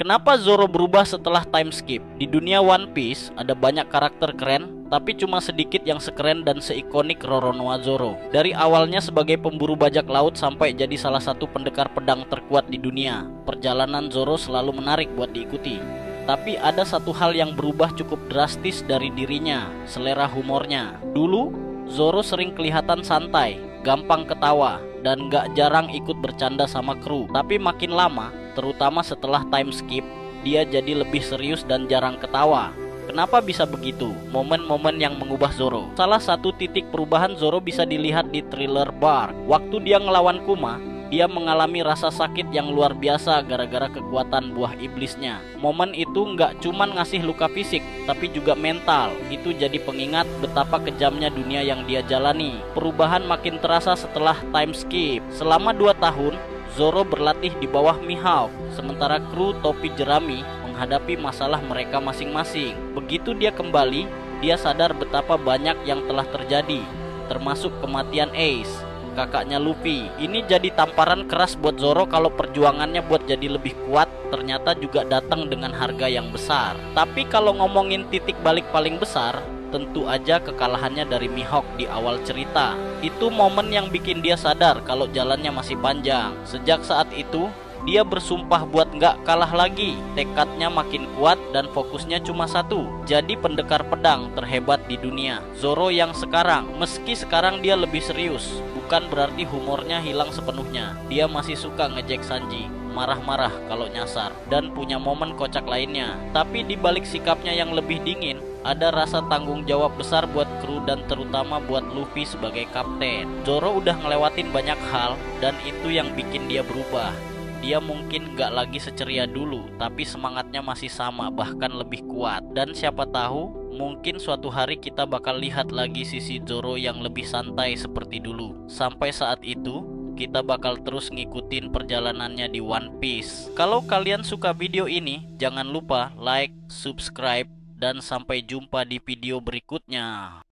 Kenapa Zoro berubah setelah time skip? Di dunia One Piece ada banyak karakter keren, tapi cuma sedikit yang sekeren dan seikonik Roronoa Zoro. Dari awalnya sebagai pemburu bajak laut sampai jadi salah satu pendekar pedang terkuat di dunia, perjalanan Zoro selalu menarik buat diikuti. Tapi ada satu hal yang berubah cukup drastis dari dirinya, selera humornya. Dulu, Zoro sering kelihatan santai, gampang ketawa, dan gak jarang ikut bercanda sama kru. Tapi makin lama, terutama setelah time skip, dia jadi lebih serius dan jarang ketawa. Kenapa bisa begitu? Momen-momen yang mengubah Zoro. Salah satu titik perubahan Zoro bisa dilihat di Thriller Bark. Waktu dia ngelawan Kuma, dia mengalami rasa sakit yang luar biasa gara-gara kekuatan buah iblisnya. Momen itu nggak cuman ngasih luka fisik, tapi juga mental. Itu jadi pengingat betapa kejamnya dunia yang dia jalani. Perubahan makin terasa setelah time skip. Selama 2 tahun, Zoro berlatih di bawah Mihawk, sementara kru topi jerami menghadapi masalah mereka masing-masing. Begitu dia kembali, dia sadar betapa banyak yang telah terjadi, termasuk kematian Ace, kakaknya Luffy. Ini jadi tamparan keras buat Zoro kalau perjuangannya buat jadi lebih kuat ternyata juga datang dengan harga yang besar. Tapi kalau ngomongin titik balik paling besar, tentu aja kekalahannya dari Mihawk di awal cerita. Itu momen yang bikin dia sadar kalau jalannya masih panjang. Sejak saat itu, dia bersumpah buat nggak kalah lagi. Tekadnya makin kuat dan fokusnya cuma satu, jadi pendekar pedang terhebat di dunia. Zoro yang sekarang, meski sekarang dia lebih serius, bukan berarti humornya hilang sepenuhnya. Dia masih suka ngejek Sanji, marah-marah kalau nyasar, dan punya momen kocak lainnya. Tapi di balik sikapnya yang lebih dingin, ada rasa tanggung jawab besar buat kru dan terutama buat Luffy sebagai kapten. Zoro udah ngelewatin banyak hal dan itu yang bikin dia berubah. Dia mungkin gak lagi seceria dulu, tapi semangatnya masih sama, bahkan lebih kuat. Dan siapa tahu, mungkin suatu hari kita bakal lihat lagi sisi Zoro yang lebih santai seperti dulu. Sampai saat itu, kita bakal terus ngikutin perjalanannya di One Piece. Kalau kalian suka video ini, jangan lupa like, subscribe, dan sampai jumpa di video berikutnya.